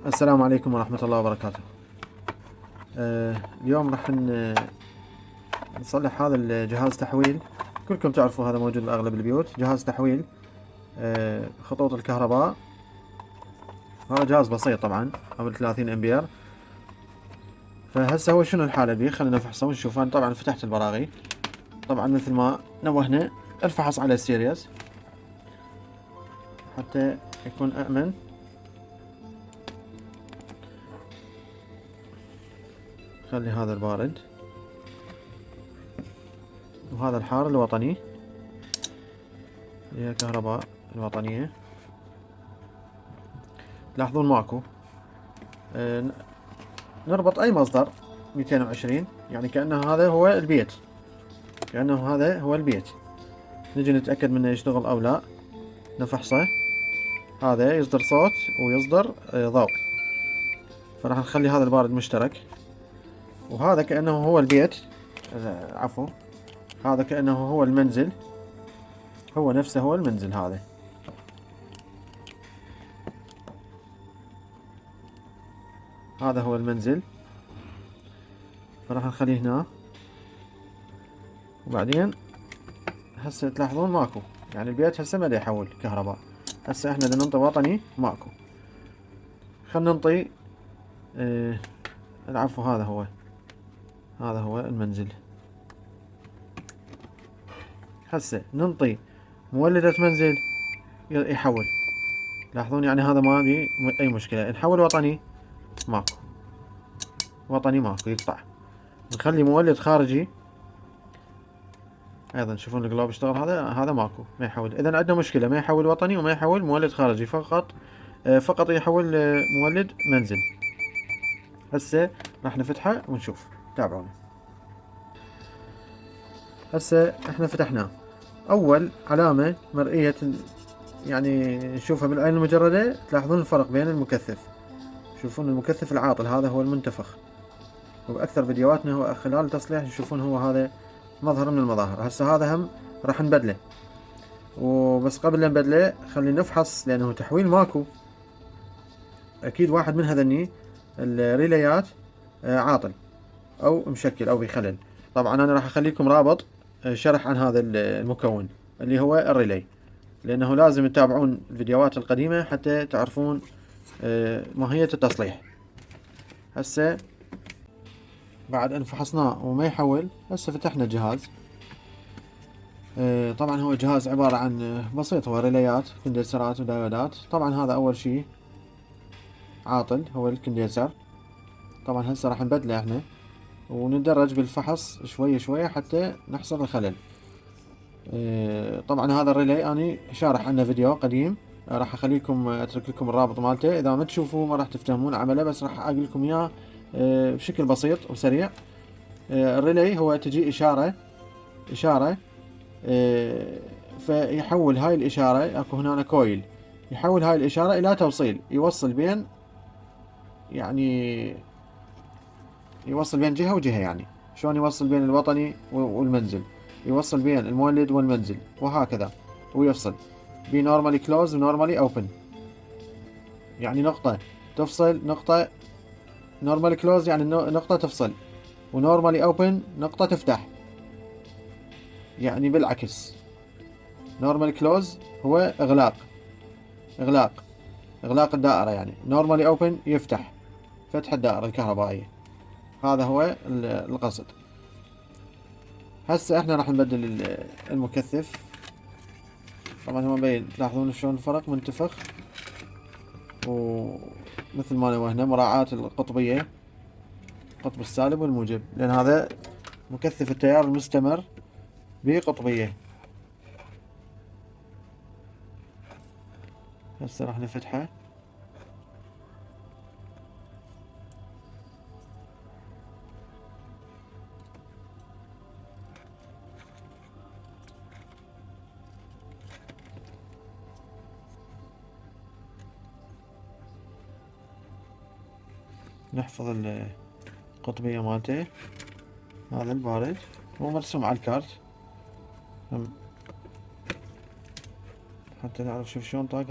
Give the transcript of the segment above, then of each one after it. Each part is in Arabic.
السلام عليكم ورحمة الله وبركاته. اليوم راح نصلح هذا الجهاز تحويل. كلكم تعرفوا هذا موجود بأغلب البيوت، جهاز تحويل خطوط الكهرباء. هذا جهاز بسيط طبعا، حوالي 30 امبير. فهسه هو شنو الحالة بيه؟ خلينا نفحصه ونشوف. انا طبعا فتحت البراغي، طبعا مثل ما نوهنا الفحص على السيريس حتى يكون أأمن. خلي هذا البارد، وهذا الحار الوطني اللي هي كهرباء الوطنية. تلاحظون ماكو. نربط أي مصدر 220، يعني كأنه هذا هو البيت، كأنه هذا هو البيت. نجي نتأكد منه يشتغل أو لا، نفحصه. هذا يصدر صوت ويصدر ضوء، فراح نخلي هذا البارد مشترك. وهذا كأنه هو البيت، عفوا، هذا كأنه هو المنزل، هو نفسه هو المنزل. هذا هو المنزل، فراح نخليه هنا. وبعدين هسه تلاحظون ماكو، يعني البيت هسه ما يحول كهرباء. هسه احنا بدنا ننطي وطني، ماكو. خلنا ننطي العفو، هذا هو المنزل. هسه ننطي مولدة منزل يحول. لاحظون يعني هذا ما بي اي مشكلة. نحول وطني، ماكو وطني، ماكو، يقطع. نخلي مولد خارجي ايضا، شوفون القلوب اشتغل. هذا ماكو، ما يحول. اذا عندنا مشكلة، ما يحول وطني وما يحول مولد خارجي، فقط يحول مولد منزل. هسه راح نفتحه ونشوف، تابعونا. هسه احنا فتحناه. اول علامة مرئية يعني نشوفها بالعين المجردة، تلاحظون الفرق بين المكثف. شوفون المكثف العاطل هذا هو المنتفخ، وبأكثر فيديوهاتنا هو خلال التصليح يشوفون هو هذا مظهر من المظاهر. هسه هذا هم راح نبدله، وبس قبل لا نبدله خلينا نفحص، لأنه تحويل ماكو. أكيد واحد من هذني الريليات عاطل أو مشكل أو بخلل. طبعا أنا راح أخليكم رابط شرح عن هذا المكون اللي هو الريلي، لأنه لازم تتابعون الفيديوهات القديمة حتى تعرفون ماهية التصليح. هسه بعد أن فحصناه وما يحول، هسه فتحنا الجهاز. طبعا هو جهاز عبارة عن بسيط، هو ريليات، كندنسرات ودايودات. طبعا هذا أول شي عاطل، هو الكندنسر. طبعا هسه راح نبدله احنا، وندرج بالفحص شوية شوية حتى نحصر الخلل. طبعا هذا الريلي أنا شارح عنه فيديو قديم، راح أخليكم أترك لكم الرابط مالته. إذا ما تشوفوا ما راح تفهمون عمله، بس راح أقول لكم إياه بشكل بسيط وسريع. الريلي هو تجي إشارة فيحول هاي الإشارة، أكو هنا كويل، يحول هاي الإشارة إلى توصيل، يوصل بين، يعني يوصل بين جهة وجهة. يعني شلون يوصل بين الوطني والمنزل، يوصل بين المولد والمنزل، وهكذا. ويفصل بين نورمالي كلوز ونورمالي اوبن، يعني نقطة تفصل، نقطة نورمالي كلوز يعني نقطة تفصل، ونورمالي اوبن نقطة تفتح. يعني بالعكس، نورمالي كلوز هو اغلاق اغلاق الدائرة، يعني نورمالي اوبن يفتح، فتح الدائرة الكهربائية. هذا هو القصد. هسه احنا راح نبدل المكثف. طبعا هو مبين، تلاحظون شلون الفرق منتفخ. ومثل ما نوهنا مراعاة القطبية، القطب السالب والموجب، لأن هذا مكثف التيار المستمر بقطبية. هسه راح نفتحه. نحفظ القطبية مالته. هذا البارد هو مرسوم على الكارت حتى نعرف. شوف شلون طاق.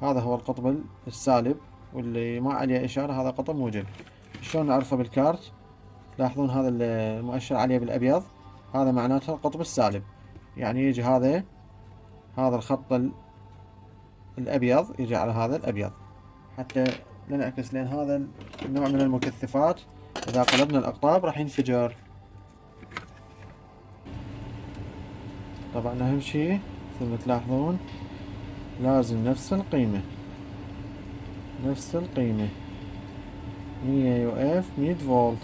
هذا هو القطب السالب واللي ما عليه إشارة هذا قطب موجب. شلون نعرفه بالكارت؟ تلاحظون هذا المؤشر عليه بالأبيض، هذا معناته القطب السالب. يعني يجي هذا الخط الأبيض يجي على هذا الأبيض، حتى ننعكس، لأن هذا النوع من المكثفات إذا قلبنا الأقطاب راح ينفجر. طبعا أهم شي مثل ما تلاحظون لازم نفس القيمة، 100 يو اف 100 فولت،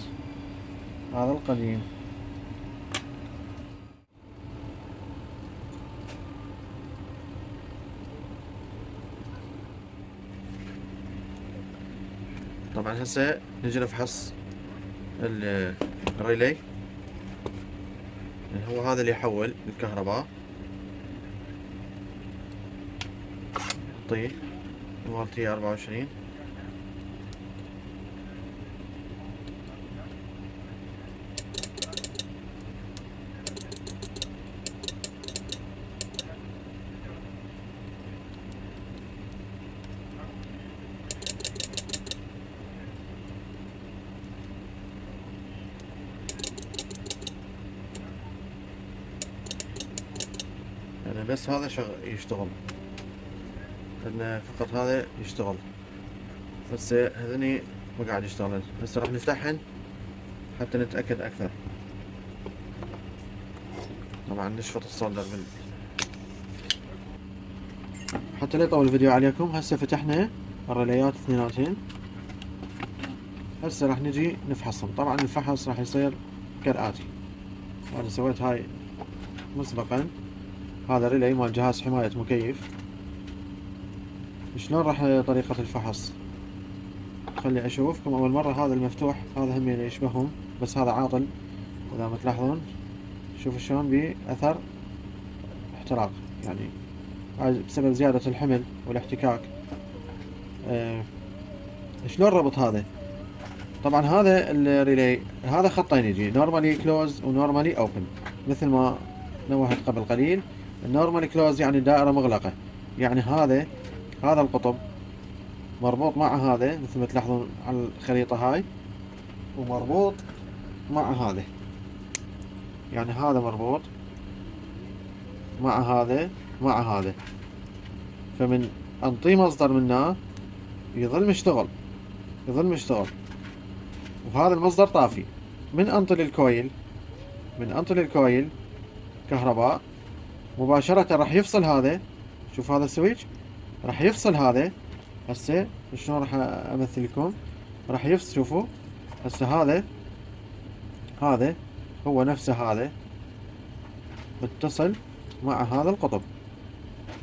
هذا القديم. طبعا هسه نجي نفحص الريلي، هو هذا اللي يحول الكهرباء. نعطيه فولتية 24. يعني بس هذا يشتغل، لأن فقط هذا يشتغل. هسه هذني ما قاعد يشتغل. هسه راح نفتحهن حتى نتأكد أكثر. طبعا نشفط الصولدر حتى لا يطول الفيديو عليكم. هسه فتحنا الريليات اثنيناتهن، هسه راح نجي نفحصهم. طبعا الفحص راح يصير كالآتي. أنا سويت هاي مسبقا، هذا ريلي مال جهاز حماية مكيف. شلون راح طريقة الفحص؟ خلي أشوفكم أول مرة. هذا المفتوح هذا هم يشبههم، بس هذا عاطل. إذا ما تلاحظون شوفوا شلون بأثر احتراق، يعني بسبب زيادة الحمل والاحتكاك. شلون ربط هذا؟ طبعا هذا الريلي هذا خطين يجي، نورمالي كلوز ونورمالي اوبن. مثل ما نوهت قبل قليل، النورمالي كلوز يعني دائرة مغلقة، يعني هذا القطب مربوط مع هذا مثل ما تلاحظون على الخريطة هاي، ومربوط مع هذا، يعني هذا مربوط مع هذا مع هذا. فمن انطي مصدر منه يظل مشتغل، وهذا المصدر طافي. من انطي للكويل كهرباء مباشرة راح يفصل هذا. شوف هذا السويتش راح يفصل هذا. هسه شلون راح امثل لكم؟ راح يفصل. شوفوا هسه هذا هو نفسه، هذا متصل مع هذا القطب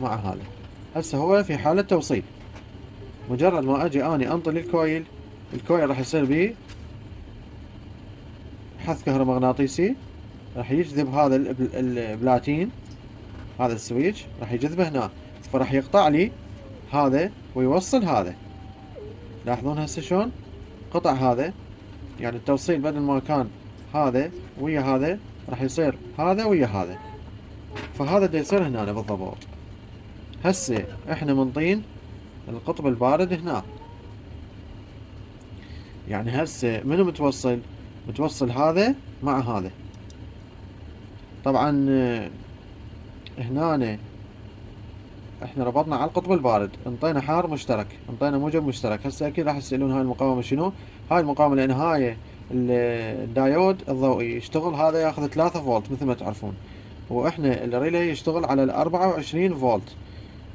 مع هذا. هسه هو في حالة توصيل. مجرد ما اجي اني انطي للكويل، الكويل راح يصير به حث كهرومغناطيسي، راح يجذب هذا البلاتين، هذا السويتش راح يجذبه هنا، فراح يقطع لي هذا ويوصل هذا. لاحظون هسه شلون قطع هذا، يعني التوصيل بدل ما كان هذا ويا هذا راح يصير هذا ويا هذا. فهذا دا يصير هنا بالضبط. هسه احنا منطين القطب البارد هنا، يعني هسه منو متوصل هذا مع هذا. طبعا هنا احنا ربطنا على القطب البارد، انطينا حار مشترك، انطينا موجب مشترك. هسه اكيد راح تسألون هاي المقاومة شنو؟ هاي المقاومة لان هاي الدايود الضوئي يشتغل، هذا ياخذ 3 فولت مثل ما تعرفون، واحنا الريلي يشتغل على 24 فولت.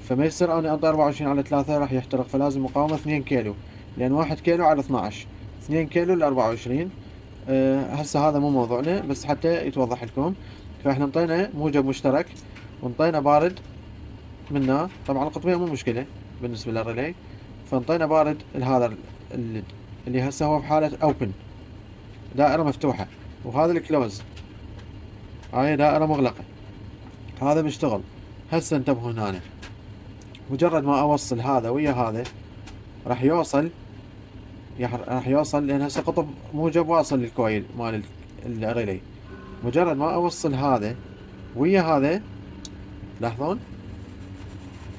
فما يصير انا انطي 24 على 3 راح يحترق، فلازم مقاومة 2 كيلو، لان 1 كيلو على 12، 2 كيلو ل 24. هسه هذا مو موضوعنا، بس حتى يتوضح لكم. فاحنا انطينا موجب مشترك وانطينا بارد منه. طبعا القطبية مو مشكلة بالنسبة للريلي، فانطينا بارد هذا اللي هسه هو بحالة اوبن، دائرة مفتوحة، وهذا الكلوز هاي دائرة مغلقة، هذا مشتغل. هسه انتبهوا هنا، مجرد ما اوصل هذا ويا هذا راح يوصل لان هسه قطب موجب واصل للكويل مال الريلي. مجرد ما اوصل هذا ويا هذا، لاحظون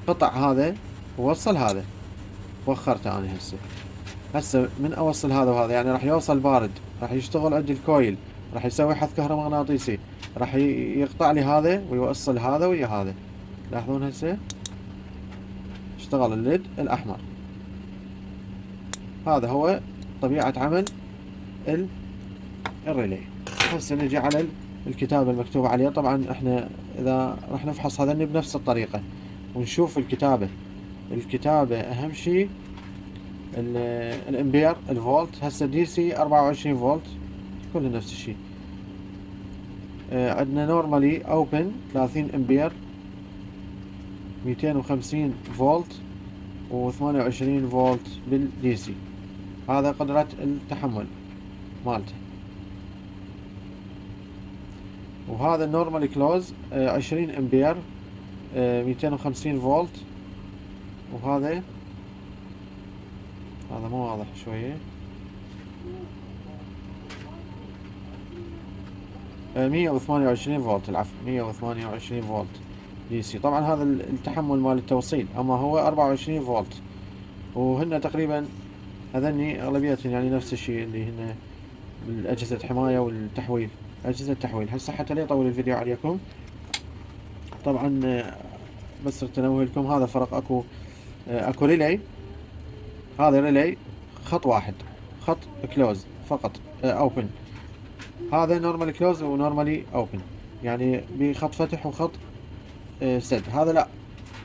قطع هذا ووصل هذا، وخرته انا هسه من اوصل هذا وهذا، يعني راح يوصل بارد، راح يشتغل عندي الكويل، راح يسوي حث كهرومغناطيسي، راح يقطع لي هذا ويوصل هذا ويا هذا. لاحظون هسه اشتغل الليد الاحمر. هذا هو طبيعة عمل الريلي. هسه نجي على الكتابة المكتوبة عليه. طبعا احنا اذا راح نفحص هذني بنفس الطريقة ونشوف الكتابة اهم شيء. الامبير، الفولت، هسه دي سي 24 فولت كله نفس الشيء. عندنا نورمالي اوبن 30 امبير 250 فولت و28 فولت بالدي سي. هذا قدرة التحمل مالته. وهذا النورمال كلوز 20 امبير 250 فولت. وهذا مو واضح شوية 128 فولت، العفو 128 فولت دي سي. طبعا هذا التحمل مال التوصيل، اما هو 24 فولت. وهن تقريبا هذني اغلبيتهم يعني نفس الشيء اللي هن اجهزة حماية والتحويل، اجهزة تحويل. هسه حتى لا يطول الفيديو عليكم، طبعا بس تنوه لكم هذا فرق. اكو ريلي، هذا ريلي خط واحد، خط كلوز فقط اوبن. هذا نورمال كلوز ونورمالي اوبن، يعني بخط فتح وخط سد. هذا لا،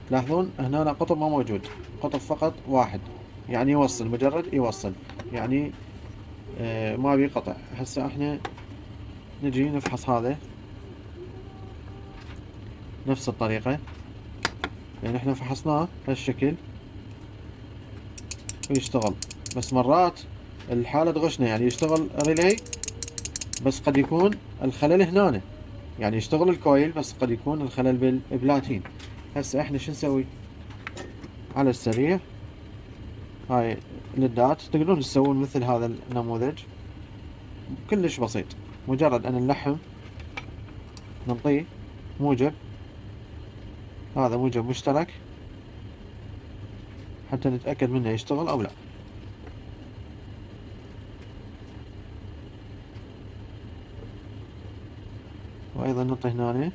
تلاحظون هنا قطب ما موجود، قطب فقط واحد، يعني يوصل، مجرد يوصل، يعني ما بي قطع. هسه احنا نجي نفحص هذا نفس الطريقة، يعني احنا فحصناه هالشكل ويشتغل. بس مرات الحالة تغشنا، يعني يشتغل ريلي بس قد يكون الخلل هنا، يعني يشتغل الكويل بس قد يكون الخلل بالبلاتين. هسه احنا شو نسوي على السريع؟ هاي الليدات تقدرون تسوون مثل هذا النموذج كلش بسيط، مجرد ان نلحم، نعطيه موجب، هذا موجب مشترك حتى نتأكد منه يشتغل او لا. وايضا نعطي هنا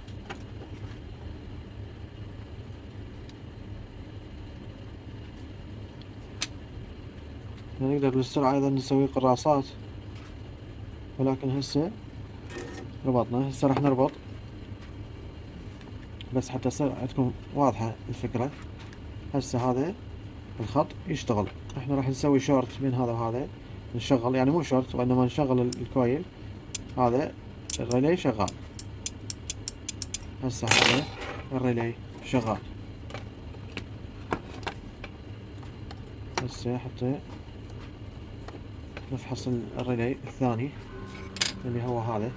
نقدر للسرعة ايضا نسوي قراصات، ولكن هسه ربطنا. هسه راح نربط بس حتى تصير عندكم واضحة الفكرة. هسه هذا الخط يشتغل، احنا راح نسوي شورت بين هذا وهذا، نشغل، يعني مو شورت وانما نشغل الكويل. هذا الريلي شغال، هسه هذا الريلي شغال. هسه حتى نفحص الريلي الثاني اللي هو هذا.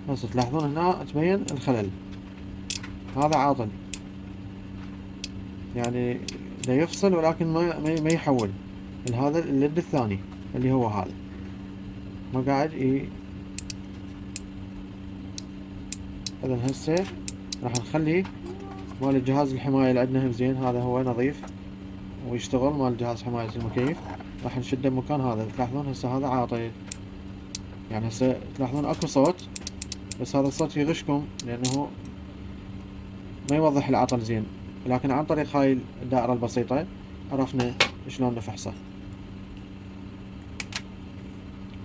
هسه تلاحظون هنا تبين الخلل، هذا عاطل، يعني دا يفصل ولكن ما يحول هذا الليد الثاني اللي هو هذا ما قاعد اذا هسه راح نخلي مال الجهاز الحماية اللي عندنا هم زين، هذا هو نظيف ويشتغل مال جهاز حماية المكيف. راح نشده بمكان هذا. تلاحظون هسه هذا عاطل، يعني هسه تلاحظون اكو صوت، بس هذا الصوت يغشكم لانه ما يوضح العطل زين، لكن عن طريق هاي الدائرة البسيطة عرفنا شلون نفحصه.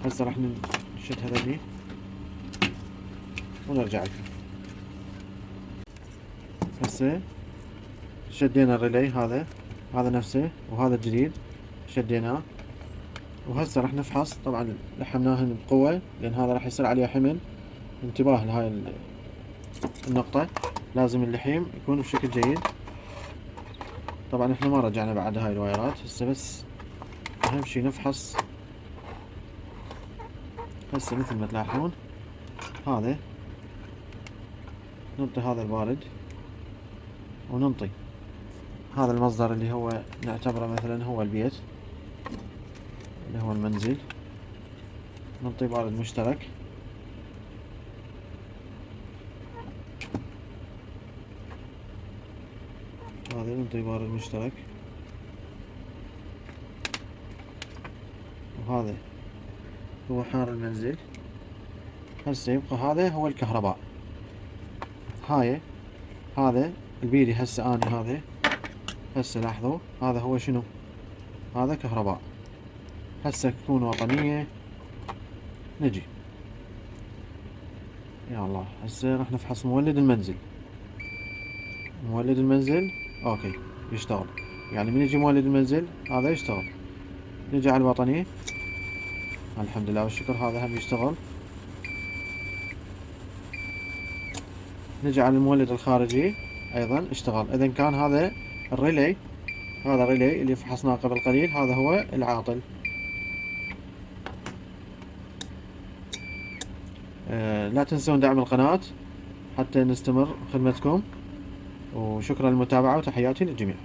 هسه راح نشد هذني ونرجع لكم. هسه شدينا الريلي، هذا نفسه وهذا الجديد شديناه. وهسه راح نفحص، طبعا لحمناهن بقوة لان هذا راح يصير عليه حمل. انتباه لهاي النقطة، لازم اللحيم يكون بشكل جيد. طبعا احنا ما رجعنا بعد هاي الوايرات هسه، بس اهم شي نفحص. هسه مثل ما تلاحظون هذا ننطي هذا البارد، وننطي هذا المصدر اللي هو نعتبره مثلا هو البيت اللي هو المنزل، ننطي بارد مشترك. هذا ننطي بارد مشترك، وهذا هو حار المنزل. هسه يبقى هذا هو الكهرباء. هذا البيدي هسه اني هذا هسه لاحظوا هذا هو شنو؟ هذا كهرباء. هسه تكون وطنية. نجي يا الله هسه راح نفحص مولد المنزل. مولد المنزل اوكي يشتغل، يعني من يجي مولد المنزل هذا يشتغل. نجي على الوطني، الحمد لله والشكر هذا هم يشتغل. نجي على المولد الخارجي ايضا اشتغل. اذا كان هذا الريلي، هذا الريلي اللي فحصناه قبل قليل هذا هو العاطل. لا تنسون دعم القناة حتى نستمر خدمتكم، وشكرا للمتابعة وتحياتي للجميع.